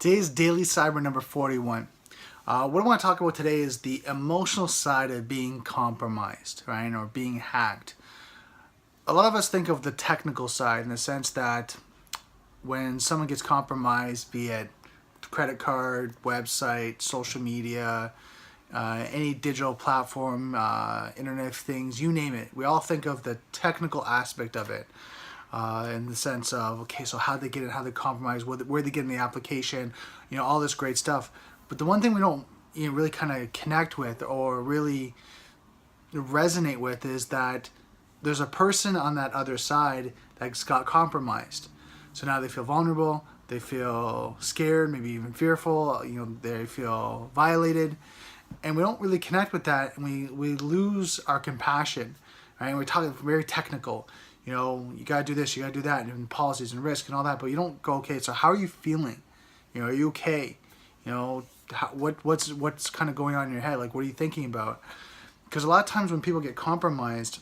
Today's Daily Cyber number 41. What I want to talk about today is the emotional side of being compromised, right, or being hacked. A lot of us think of the technical side in the sense that when someone gets compromised, be it credit card, website, social media, any digital platform, Internet of Things, you name it. We all think of the technical aspect of it. In the sense of, okay, so how'd they get it, how they compromise, where they get in the application, all this great stuff. But the one thing we don't really kind of connect with or really resonate with is that there's a person on that other side that's got compromised. So now they feel vulnerable, they feel scared, maybe even fearful, they feel violated. And we don't really connect with that, and we lose our compassion, right? And we're talking very technical. You gotta do this, you gotta do that, and policies and risk and all that, but you don't go, okay, so how are you feeling? Are you okay? What's kind of going on in your head? Like, what are you thinking about? Because a lot of times when people get compromised,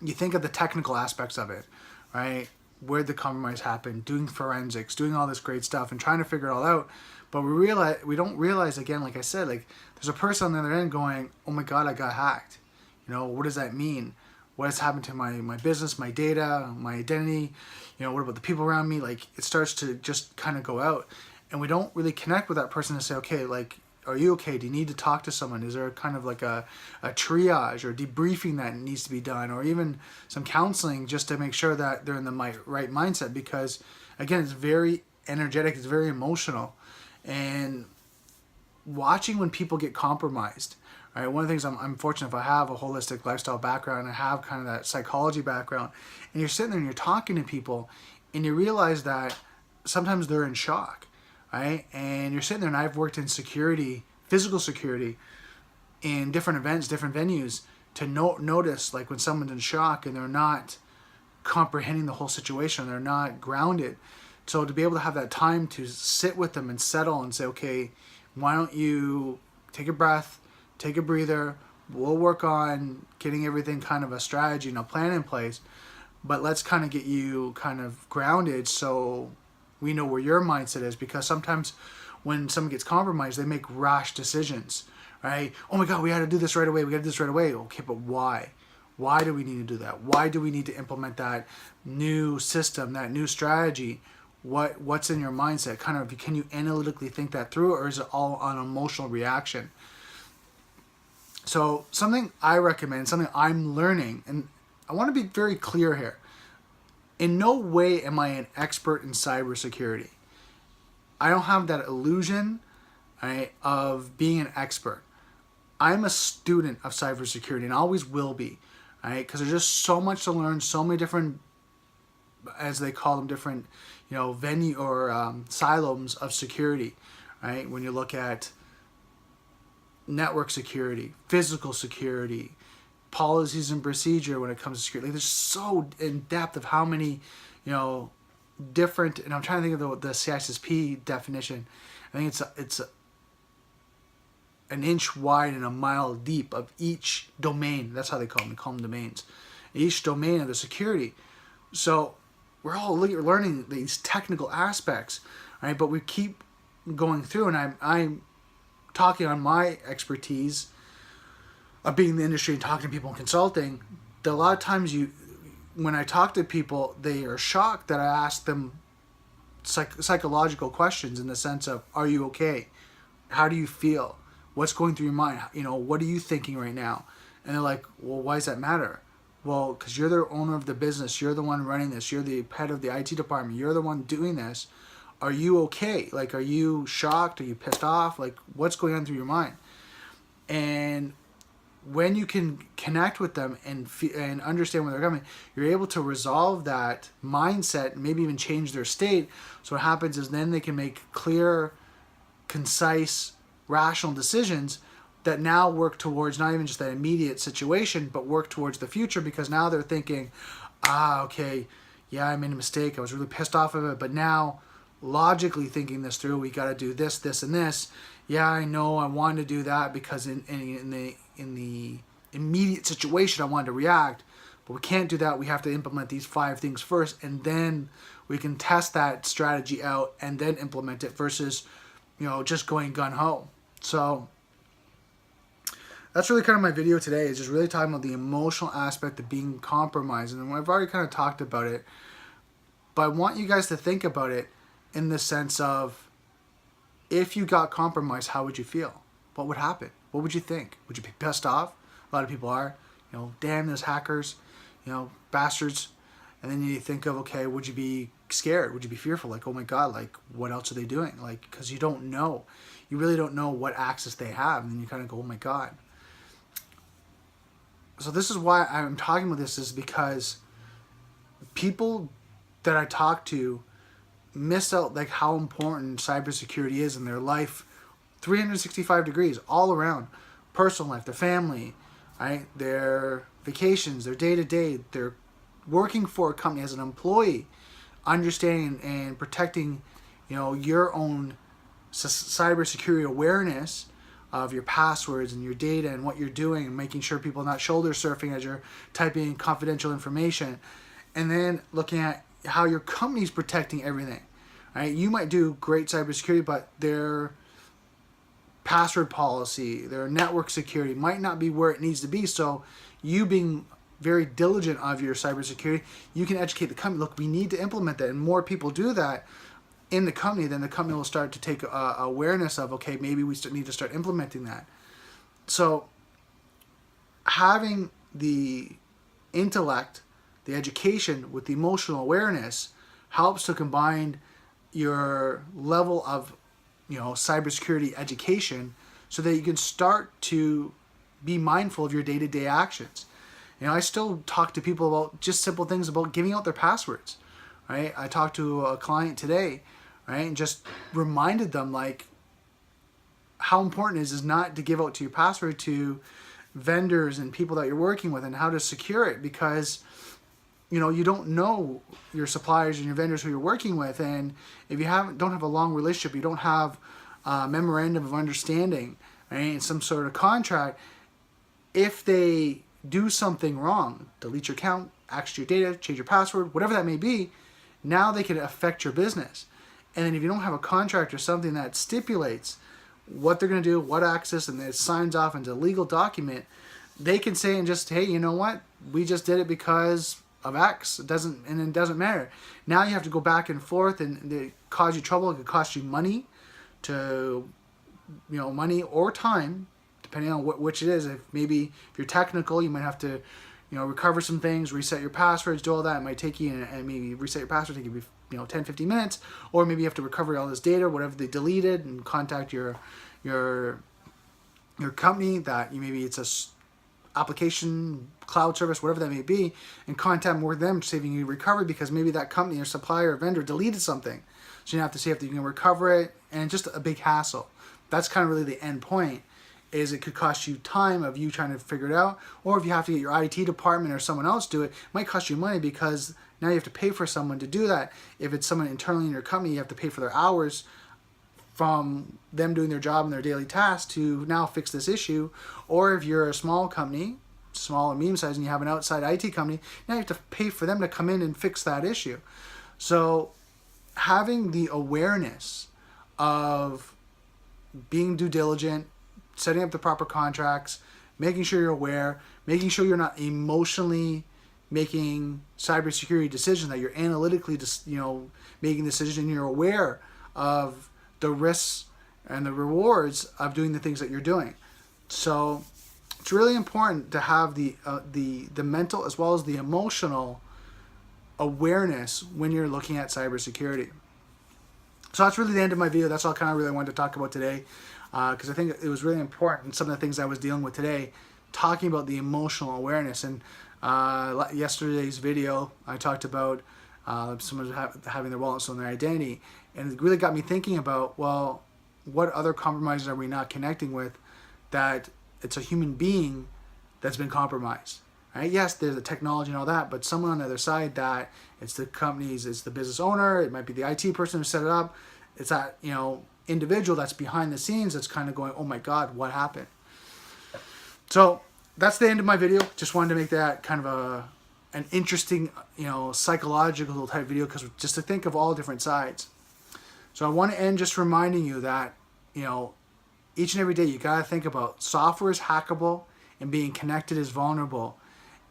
you think of the technical aspects of it, right? Where the compromise happened, doing forensics, doing all this great stuff, and trying to figure it all out. But we don't realize, again, like I said, like there's a person on the other end going, oh my God, I got hacked. What does that mean? What has happened to my business, my data, my identity? What about the people around me? Like, it starts to just kind of go out. And we don't really connect with that person to say, okay, like, are you okay? Do you need to talk to someone? Is there kind of like a triage or debriefing that needs to be done? Or even some counseling just to make sure that they're in the right mindset? Because, again, it's very energetic. It's very emotional. And watching when people get compromised, right? One of the things I'm fortunate if I have a holistic lifestyle background, I have kind of that psychology background, and you're sitting there and you're talking to people and you realize that sometimes they're in shock, right? And you're sitting there, and I've worked in security, physical security, in different events, different venues, to notice like when someone's in shock and they're not comprehending the whole situation, they're not grounded. So to be able to have that time to sit with them and settle and say, okay, why don't you take a breath, take a breather, we'll work on getting everything kind of a strategy and a plan in place, but let's kind of get you kind of grounded so we know where your mindset is. Because sometimes when someone gets compromised, they make rash decisions, right? Oh my God, we got to do this right away. We got to do this right away. Okay, but why? Why do we need to do that? Why do we need to implement that new system, that new strategy? What's in your mindset? Kind of, can you analytically think that through, or is it all an emotional reaction? So something I recommend, something I'm learning, and I want to be very clear here. In no way am I an expert in cybersecurity. I don't have that illusion, right, of being an expert. I'm a student of cybersecurity and always will be, right? Because there's just so much to learn, so many different, as they call them, different, venue or silos of security, right? When you look at network security, physical security, policies and procedure when it comes to security. Like, there's so in depth of how many, different, and I'm trying to think of the CISSP definition. I think it's an inch wide and a mile deep of each domain. That's how they call them. They call them domains. Each domain of the security. So we're all learning these technical aspects, right? But we keep going through, and I'm talking on my expertise of being in the industry and talking to people and consulting, that a lot of times when I talk to people, they are shocked that I ask them psychological questions in the sense of, are you okay? How do you feel? What's going through your mind? What are you thinking right now? And they're like, well, why does that matter? Well, because you're the owner of the business. You're the one running this. You're the head of the IT department. You're the one doing this. Are you okay? Like, are you shocked? Are you pissed off? Like, what's going on through your mind? And when you can connect with them and understand where they're coming, you're able to resolve that mindset and maybe even change their state. So what happens is then they can make clear, concise, rational decisions that now work towards not even just that immediate situation, but work towards the future, because now they're thinking, okay, yeah, I made a mistake. I was really pissed off of it, but now logically thinking this through, we got to do this, this, and this. Yeah, I know I wanted to do that because in the immediate situation I wanted to react, but we can't do that. We have to implement these 5 things first, and then we can test that strategy out and then implement it versus, just going gun-ho. So that's really kind of my video today, is just really talking about the emotional aspect of being compromised. And I've already kind of talked about it, but I want you guys to think about it in the sense of, if you got compromised, how would you feel? What would happen? What would you think? Would you be pissed off? A lot of people are. Damn those hackers, bastards. And then you think of, okay, would you be scared? Would you be fearful? Like, oh my God, like, what else are they doing? Like, because you don't know. You really don't know what access they have. And then you kind of go, oh my God. So this is why I'm talking about this, is because people that I talk to miss out like how important cybersecurity is in their life, 365 degrees all around. Personal life, their family, right? Their vacations, their day-to-day, their working for a company as an employee, understanding and protecting, your own cybersecurity awareness of your passwords and your data and what you're doing, and making sure people are not shoulder surfing as you're typing in confidential information, and then looking at how your company's protecting everything. Right? You might do great cybersecurity, but their password policy, their network security might not be where it needs to be. So you being very diligent of your cybersecurity, you can educate the company. Look, we need to implement that, and more people do that in the company, then the company will start to take awareness of, okay, maybe we need to start implementing that. So having the intellect, the education with the emotional awareness helps to combine your level of, cybersecurity education, so that you can start to be mindful of your day-to-day actions. I still talk to people about just simple things about giving out their passwords, right? I talked to a client today, right, and just reminded them like how important it is not to give out to your password to vendors and people that you're working with, and how to secure it, because you don't know your suppliers and your vendors who you're working with, and if you don't have a long relationship, you don't have a memorandum of understanding, right, and some sort of contract, if they do something wrong, delete your account, access your data, change your password, whatever that may be, now they can affect your business. And then if you don't have a contract or something that stipulates what they're going to do, what access, and it signs off into a legal document, they can say, and just, hey, you know what, we just did it because of X. It doesn't matter. Now you have to go back and forth, and it cause you trouble. It could cost you money money or time, depending on which it is. If you're technical, you might have to, recover some things, reset your passwords, do all that. It might take you, and maybe reset your password, take you 10, 15 minutes, or maybe you have to recover all this data, whatever they deleted, and contact your company that maybe it's a application, cloud service, whatever that may be, and contact more with them, saving you recovery, because maybe that company or supplier or vendor deleted something. So you have to see if you can recover it, and just a big hassle. That's kind of really the end point, is it could cost you time of you trying to figure it out, or if you have to get your IT department or someone else do it, it might cost you money, because now you have to pay for someone to do that. If it's someone internally in your company, you have to pay for their hours from them doing their job and their daily tasks to now fix this issue. Or if you're a small company, small and medium sized, and you have an outside IT company, now you have to pay for them to come in and fix that issue. So having the awareness of being due diligent, setting up the proper contracts, making sure you're aware, making sure you're not emotionally making cybersecurity decisions, that you're analytically making decisions, and you're aware of the risks and the rewards of doing the things that you're doing. So it's really important to have the mental as well as the emotional awareness when you're looking at cybersecurity. So that's really the end of my video. That's all kind of really wanted to talk about today, because I think it was really important. Some of the things I was dealing with today, talking about the emotional awareness. And yesterday's video, I talked about someone having their wallet stolen, their identity, and it really got me thinking about, well, what other compromises are we not connecting with, that it's a human being that's been compromised, right? Yes, there's the technology and all that, but someone on the other side, that it's the companies, it's the business owner, it might be the IT person who set it up, it's that individual that's behind the scenes that's kind of going, oh my God, what happened? So that's the end of my video. Just wanted to make that kind of an interesting, psychological type video, because just to think of all different sides. So I want to end just reminding you that, each and every day you got to think about software is hackable and being connected is vulnerable,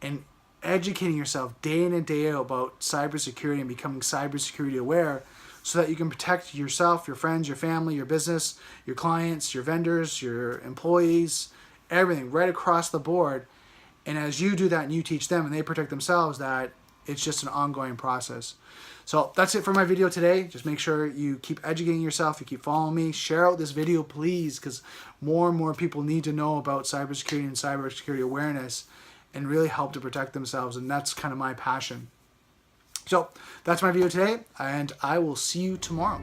and educating yourself day in and day out about cybersecurity and becoming cybersecurity aware, so that you can protect yourself, your friends, your family, your business, your clients, your vendors, your employees, everything right across the board. And as you do that and you teach them and they protect themselves, that it's just an ongoing process. So that's it for my video today. Just make sure you keep educating yourself, you keep following me, share out this video please, because more and more people need to know about cybersecurity and cybersecurity awareness and really help to protect themselves. And that's kind of my passion. So that's my video today, and I will see you tomorrow.